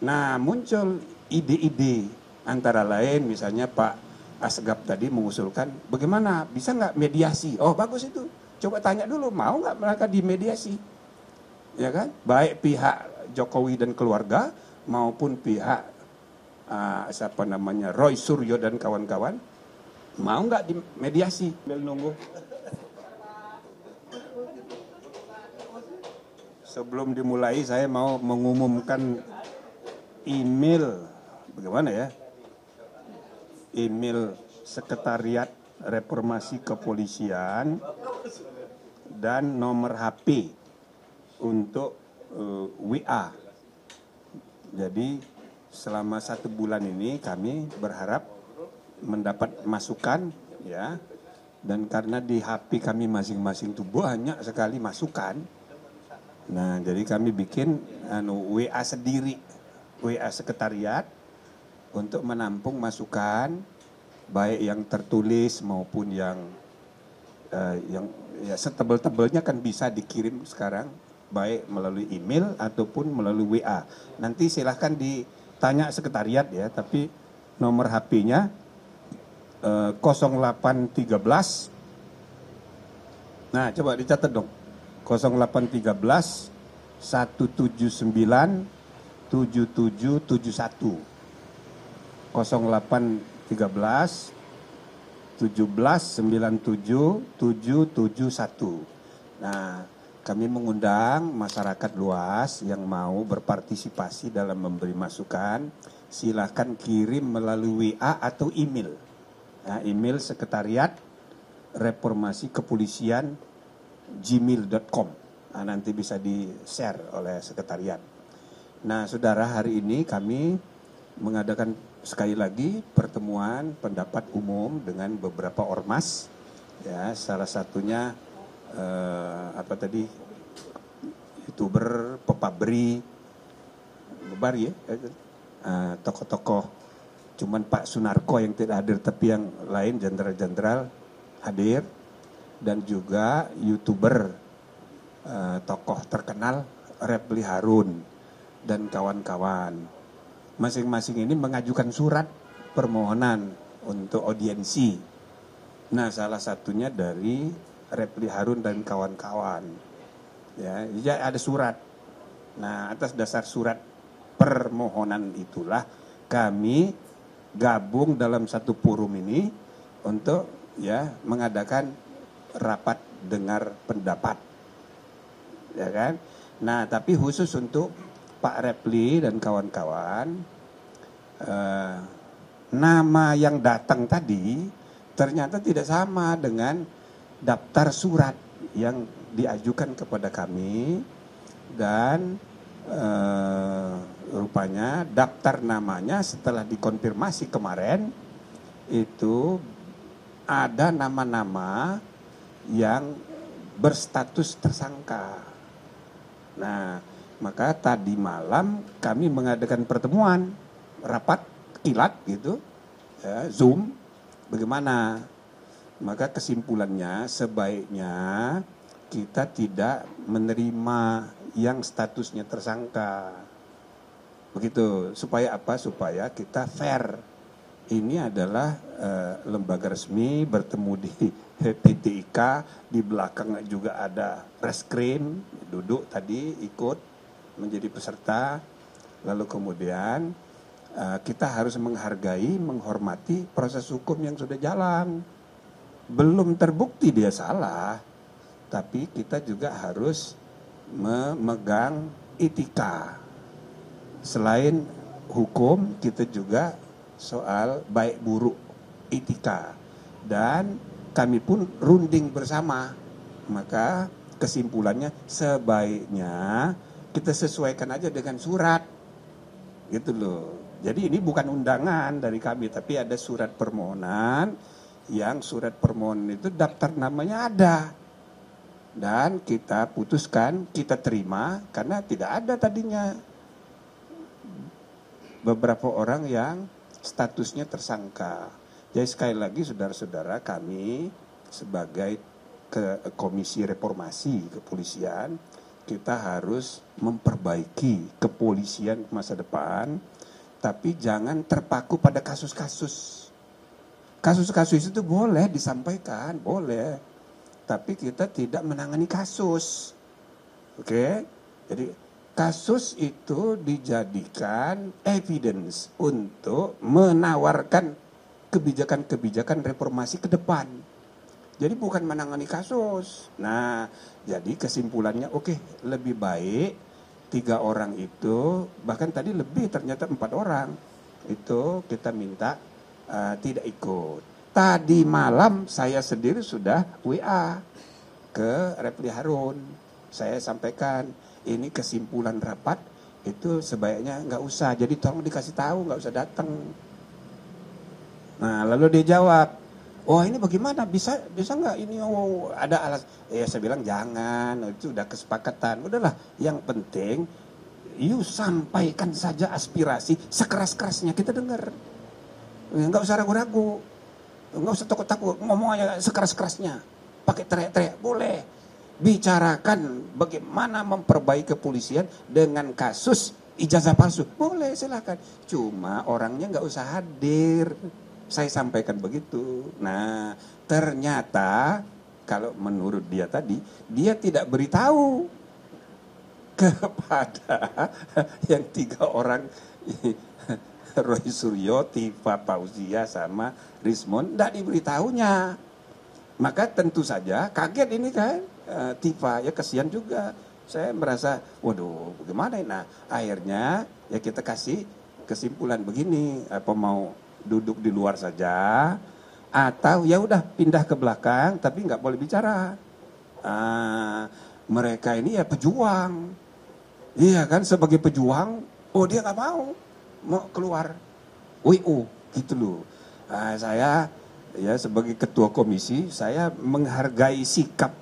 Nah, muncul ide-ide antara lain misalnya Pak Asgab tadi mengusulkan bagaimana bisa nggak mediasi? Oh bagus itu, coba tanya dulu mau nggak mereka dimediasi, ya kan? Baik pihak Jokowi dan keluarga maupun pihak siapa namanya Roy Suryo dan kawan-kawan mau nggak dimediasi? Sambil nunggu. Sebelum dimulai saya mau mengumumkan email, bagaimana ya? Email Sekretariat Reformasi Kepolisian dan nomor HP untuk WA. Jadi selama 1 bulan ini kami berharap mendapat masukan ya. Dan karena di HP kami masing-masing itu banyak sekali masukan. Nah, jadi kami bikin WA sendiri, WA sekretariat untuk menampung masukan baik yang tertulis maupun yang ya setebel-tebelnya kan bisa dikirim sekarang baik melalui email ataupun melalui WA. Nanti silahkan ditanya sekretariat ya, tapi nomor HP-nya 0813. Nah, coba dicatat dong. 0813 179 7771. 0813 1797 771. Nah, kami mengundang masyarakat luas yang mau berpartisipasi dalam memberi masukan, silahkan kirim melalui WA atau email. Nah, email Sekretariat Reformasi Kepolisian gmail.com. Nah, nanti bisa di-share oleh sekretariat. Nah, saudara, hari ini kami mengadakan sekali lagi pertemuan pendapat umum dengan beberapa ormas. Ya, salah satunya YouTuber, pepabri, bebar ya, tokoh-tokoh. Cuman Pak Sunarko yang tidak hadir, tapi yang lain jenderal-jenderal hadir. Dan juga YouTuber, tokoh terkenal Refli Harun dan kawan-kawan. Masing-masing ini mengajukan surat permohonan untuk audiensi. Nah, salah satunya dari Refli Harun dan kawan-kawan. Ya, ada surat. Nah, atas dasar surat permohonan itulah kami gabung dalam satu forum ini untuk ya mengadakan rapat dengar pendapat, ya kan? Nah, tapi khusus untuk Pak Refli dan kawan-kawan, nama yang datang tadi ternyata tidak sama dengan daftar surat yang diajukan kepada kami dan rupanya daftar namanya setelah dikonfirmasi kemarin itu ada nama-nama yang berstatus tersangka. Nah, maka tadi malam kami mengadakan pertemuan rapat kilat gitu, ya, Zoom. Bagaimana? Maka kesimpulannya sebaiknya kita tidak menerima yang statusnya tersangka. Begitu. Supaya apa? Supaya kita fair. Ini adalah lembaga resmi bertemu di PTIK, di belakang juga ada reskrim, duduk tadi ikut menjadi peserta. Lalu kemudian kita harus menghargai, menghormati proses hukum yang sudah jalan. Belum terbukti dia salah, tapi kita juga harus memegang etika. Selain hukum, kita juga soal baik buruk etika. Dan kami pun runding bersama. Maka kesimpulannya sebaiknya kita sesuaikan aja dengan surat. Gitu loh. Jadi ini bukan undangan dari kami, tapi ada surat permohonan, yang surat permohonan itu daftar namanya ada. Dan kita putuskan, kita terima, karena tidak ada tadinya beberapa orang yang statusnya tersangka. Jadi sekali lagi saudara-saudara, kami sebagai Komisi Reformasi Kepolisian kita harus memperbaiki kepolisian masa depan, tapi jangan terpaku pada kasus-kasus. Kasus-kasus itu boleh disampaikan, boleh, tapi kita tidak menangani kasus. Oke? Jadi kasus itu dijadikan evidence untuk menawarkan kebijakan-kebijakan reformasi ke depan. Jadi bukan menangani kasus. Nah, jadi kesimpulannya oke, lebih baik 3 orang itu, bahkan tadi lebih ternyata 4 orang itu kita minta tidak ikut. Tadi malam saya sendiri sudah WA ke Refli Harun. Saya sampaikan ini kesimpulan rapat itu sebaiknya nggak usah. Jadi tolong dikasih tahu, nggak usah datang. Nah, lalu dia jawab, oh ini bagaimana, bisa nggak ini, oh ada alas. Ya saya bilang jangan, itu udah kesepakatan. Udahlah, yang penting you sampaikan saja aspirasi sekeras-kerasnya, kita dengar. Nggak usah ragu-ragu, nggak usah takut-takut, ngomong aja sekeras-kerasnya, pakai teriak-teriak boleh. Bicarakan bagaimana memperbaiki kepolisian dengan kasus ijazah palsu, boleh silakan. Cuma orangnya nggak usah hadir. Saya sampaikan begitu. Nah, ternyata kalau menurut dia tadi, dia tidak beritahu kepada yang 3 orang, Roy Suryo, Tifa Fauzia sama Rismon, tidak diberitahunya. Maka tentu saja kaget ini kan, Tifa, ya kasihan juga. Saya merasa, waduh bagaimana ini. Nah, akhirnya ya kita kasih kesimpulan begini, apa mau duduk di luar saja, atau ya udah pindah ke belakang tapi nggak boleh bicara. Mereka ini ya pejuang, iya kan, sebagai pejuang, oh dia nggak mau keluar WO gitu loh. Saya ya sebagai ketua komisi, saya menghargai sikap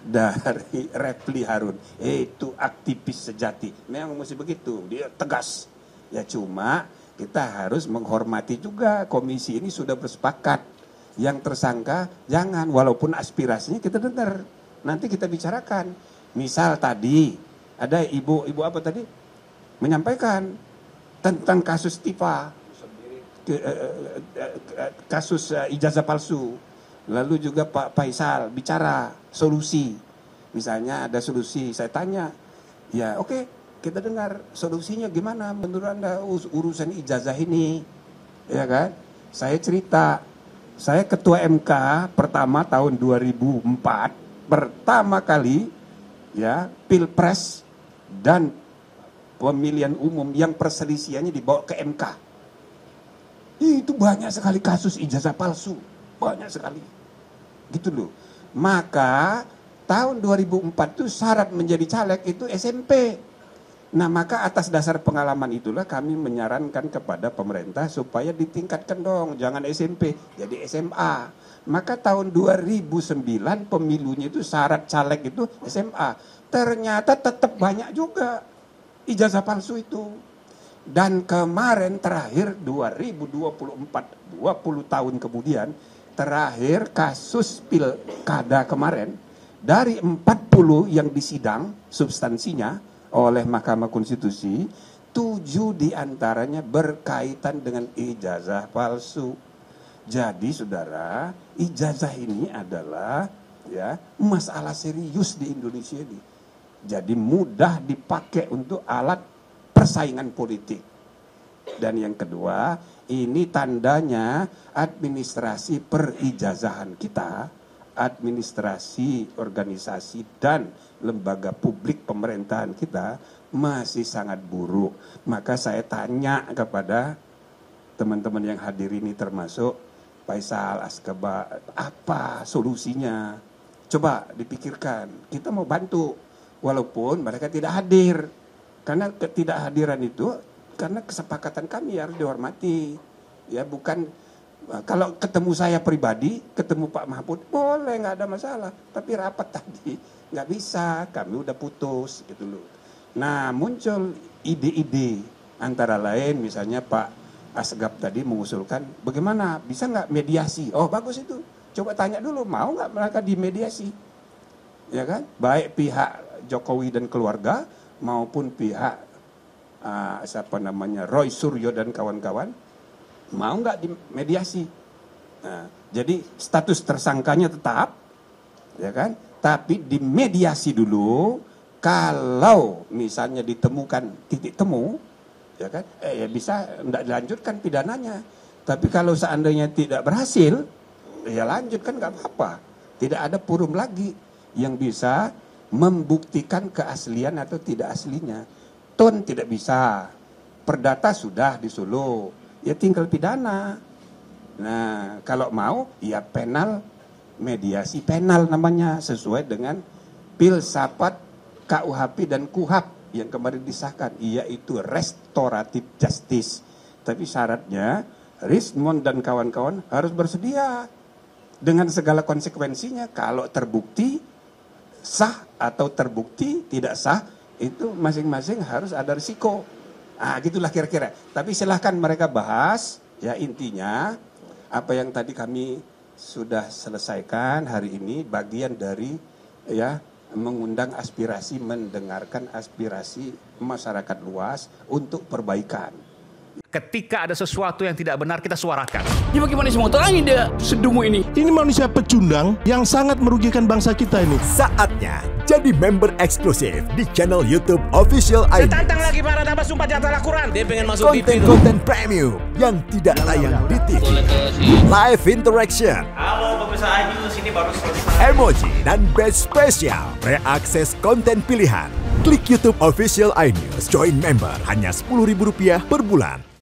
dari Refli Harun, itu aktivis sejati, memang mesti begitu, dia tegas. Ya cuma kita harus menghormati juga, komisi ini sudah bersepakat, yang tersangka jangan, walaupun aspirasinya kita dengar, nanti kita bicarakan. Misal tadi ada ibu apa tadi menyampaikan tentang kasus Tifa, kasus ijazah palsu, lalu juga Pak Faisal bicara solusi, misalnya ada solusi, saya tanya, ya oke, kita dengar solusinya gimana menurut Anda urusan ijazah ini, ya kan? Saya cerita, saya ketua MK pertama tahun 2004, pertama kali ya Pilpres dan pemilihan umum yang perselisihannya dibawa ke MK. Itu banyak sekali kasus ijazah palsu, banyak sekali. Gitu loh. Maka tahun 2004 itu syarat menjadi caleg itu SMP. Nah, maka atas dasar pengalaman itulah kami menyarankan kepada pemerintah supaya ditingkatkan dong, jangan SMP, jadi SMA. Maka tahun 2009 pemilunya itu syarat caleg itu SMA. Ternyata tetap banyak juga ijazah palsu itu. Dan kemarin terakhir 2024, 20 tahun kemudian, terakhir kasus pilkada kemarin, dari 40 yang disidang substansinya oleh Mahkamah Konstitusi, 7 diantaranya berkaitan dengan ijazah palsu. Jadi saudara, ijazah ini adalah ya masalah serius di Indonesia ini. Jadi mudah dipakai untuk alat persaingan politik. Dan yang kedua, ini tandanya administrasi perijazahan kita, administrasi organisasi dan lembaga publik pemerintahan kita masih sangat buruk. Maka saya tanya kepada teman-teman yang hadir ini termasuk Faisal, Askaba, apa solusinya? Coba dipikirkan, kita mau bantu walaupun mereka tidak hadir. Karena ketidakhadiran itu karena kesepakatan kami harus dihormati. Ya bukan, kalau ketemu saya pribadi, ketemu Pak Mahfud, boleh, nggak ada masalah. Tapi rapat tadi nggak bisa, kami udah putus gitu loh. Nah muncul ide-ide, antara lain misalnya Pak Asgab tadi mengusulkan, bagaimana bisa nggak mediasi? Oh bagus itu, coba tanya dulu mau nggak mereka dimediasi, ya kan? Baik pihak Pak Jokowi dan keluarga maupun pihak Roy Suryo dan kawan-kawan mau nggak dimediasi. Nah, jadi status tersangkanya tetap, ya kan? Tapi dimediasi dulu. Kalau misalnya ditemukan titik temu, ya kan? Ya bisa tidak dilanjutkan pidananya. Tapi kalau seandainya tidak berhasil, ya lanjutkan nggak apa-apa. Tidak ada forum lagi yang bisa membuktikan keaslian atau tidak aslinya. Ton tidak bisa, perdata sudah di Solo, ya tinggal pidana. Nah, kalau mau, ya penal, mediasi penal namanya, sesuai dengan filsafat KUHP dan KUHAP yang kemarin disahkan, yaitu restoratif justice. Tapi syaratnya, Rismond dan kawan-kawan harus bersedia dengan segala konsekuensinya. Kalau terbukti sah atau terbukti tidak sah, itu masing-masing harus ada risiko. Gitulah kira-kira. Tapi silahkan mereka bahas, ya intinya apa yang tadi kami sudah selesaikan hari ini, bagian dari ya mengundang aspirasi, mendengarkan aspirasi masyarakat luas untuk perbaikan. Ketika ada sesuatu yang tidak benar, kita suarakan. Ya bagaimana semua terangin dia sedungu ini? Ini manusia pecundang yang sangat merugikan bangsa kita ini. Saatnya jadi member eksklusif di channel YouTube Official iNews. Tantang lagi para tambah sumpah di atas Al-Quran. Dia pengen masuk TV. Konten premium yang tidak tayang di TV. Live interaction. Halo pemirsa iNews, ini baru selesai. Emoji dan badge spesial. Reakses konten pilihan. Klik YouTube Official iNews. Join member hanya Rp10.000 per bulan.